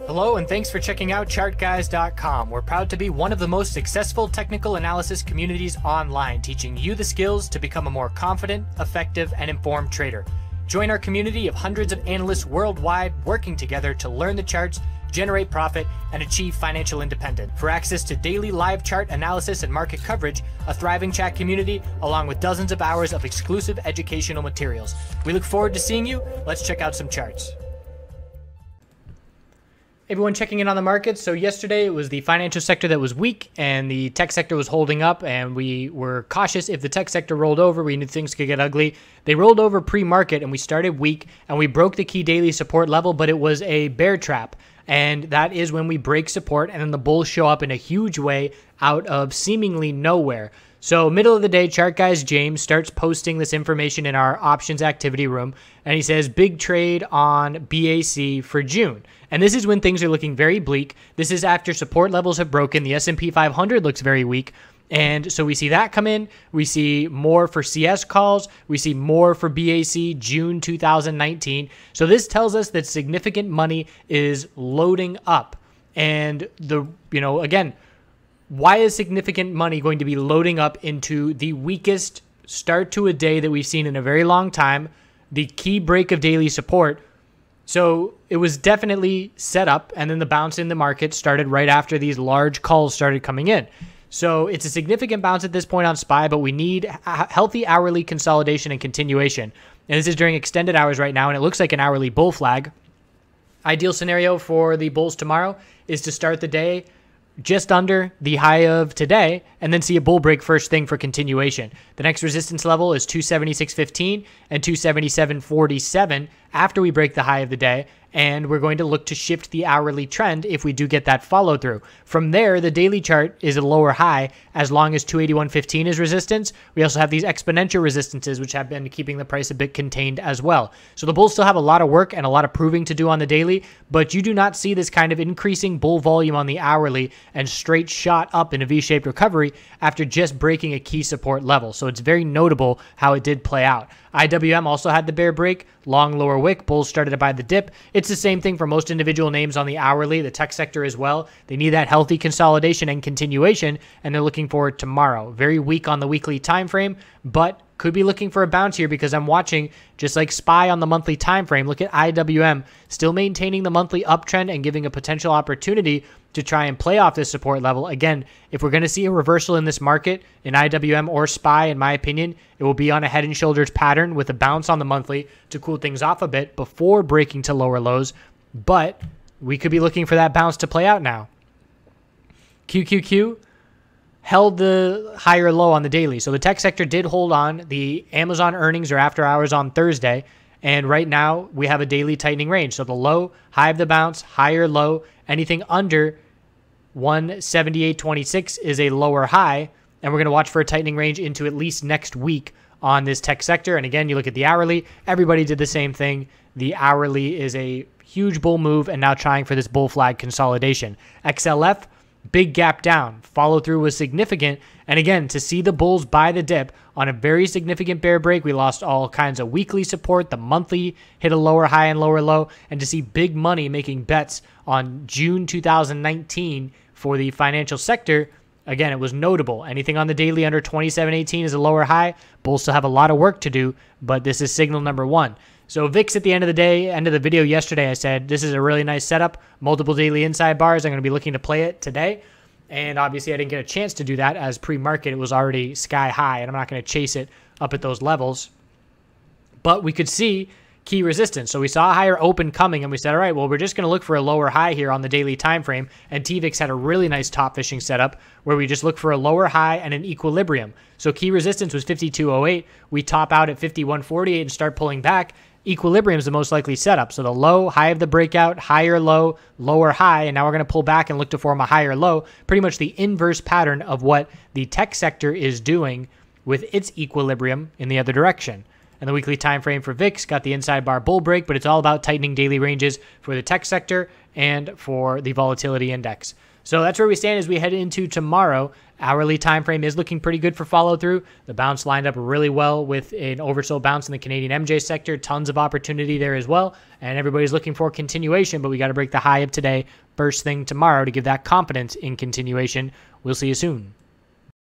Hello and thanks for checking out ChartGuys.com. We're proud to be one of the most successful technical analysis communities online, teaching you the skills to become a more confident, effective, and informed trader. Join our community of hundreds of analysts worldwide working together to learn the charts, generate profit, and achieve financial independence. For access to daily live chart analysis and market coverage, a thriving chat community, along with dozens of hours of exclusive educational materials. We look forward to seeing you. Let's check out some charts. Everyone checking in on the markets. So yesterday it was the financial sector that was weak and the tech sector was holding up, and we were cautious if the tech sector rolled over, we knew things could get ugly. They rolled over pre-market and we started weak and we broke the key daily support level, but it was a bear trap. And that is when we break support and then the bulls show up in a huge way out of seemingly nowhere. So middle of the day, Chart Guys James starts posting this information in our options activity room, and he says big trade on BAC for June. And this is when things are looking very bleak. This is after support levels have broken. The S&P 500 looks very weak. And so we see that come in. We see more for CS calls. We see more for BAC June 2019. So this tells us that significant money is loading up. And again, why is significant money going to be loading up into the weakest start to a day that we've seen in a very long time, the key break of daily support? So it was definitely set up, and then the bounce in the market started right after these large calls started coming in. So it's a significant bounce at this point on SPY, but we need healthy hourly consolidation and continuation. And this is during extended hours right now, and it looks like an hourly bull flag. Ideal scenario for the bulls tomorrow is to start the day just under the high of today and then see a bull break first thing for continuation. The next resistance level is 276.15 and 277.47 after we break the high of the day, and we're going to look to shift the hourly trend if we do get that follow through. From there, the daily chart is a lower high as long as 281.15 is resistance. We also have these exponential resistances, which have been keeping the price a bit contained as well. So the bulls still have a lot of work and a lot of proving to do on the daily, but you do not see this kind of increasing bull volume on the hourly and straight shot up in a V-shaped recovery after just breaking a key support level. So it's very notable how it did play out. IWM also had the bear break, long lower wick, bulls started to buy the dip. It's the same thing for most individual names on the hourly, the tech sector as well. They need that healthy consolidation and continuation, and they're looking for it tomorrow. Very weak on the weekly time frame, but could be looking for a bounce here because I'm watching just like SPY on the monthly time frame. Look at IWM still maintaining the monthly uptrend and giving a potential opportunity to try and play off this support level. Again, if we're going to see a reversal in this market in IWM or SPY, in my opinion, it will be on a head and shoulders pattern with a bounce on the monthly to cool things off a bit before breaking to lower lows. But we could be looking for that bounce to play out now. QQQ held the higher low on the daily. So the tech sector did hold on. The Amazon earnings are after hours on Thursday. And right now we have a daily tightening range. So the low, high of the bounce, higher low, anything under 178.26 is a lower high. And we're going to watch for a tightening range into at least next week on this tech sector. And again, you look at the hourly, everybody did the same thing. The hourly is a huge bull move and now trying for this bull flag consolidation. XLF, big gap down. Follow through was significant. And again, to see the bulls buy the dip on a very significant bear break, we lost all kinds of weekly support. The monthly hit a lower high and lower low. And to see big money making bets on June 2019 for the financial sector, again, it was notable. Anything on the daily under 27.18 is a lower high. Bulls still have a lot of work to do, but this is signal number one. So VIX at the end of the day, end of the video yesterday, I said, this is a really nice setup. Multiple daily inside bars. I'm going to be looking to play it today. And obviously I didn't get a chance to do that as pre-market. It was already sky high and I'm not going to chase it up at those levels. But we could see key resistance. So we saw a higher open coming and we said, all right, well, we're just going to look for a lower high here on the daily time frame. And TVIX had a really nice top fishing setup where we just look for a lower high and an equilibrium. So key resistance was 52.08. We top out at 51.48 and start pulling back. Equilibrium is the most likely setup. So the low, high of the breakout, higher low, lower high, and now we're going to pull back and look to form a higher low. Pretty much the inverse pattern of what the tech sector is doing with its equilibrium in the other direction. And the weekly time frame for VIX got the inside bar bull break, but it's all about tightening daily ranges for the tech sector and for the volatility index. So that's where we stand as we head into tomorrow. Hourly time frame is looking pretty good for follow through. The bounce lined up really well with an oversold bounce in the Canadian MJ sector. Tons of opportunity there as well. And everybody's looking for continuation, but we got to break the high of today first thing tomorrow to give that confidence in continuation. We'll see you soon.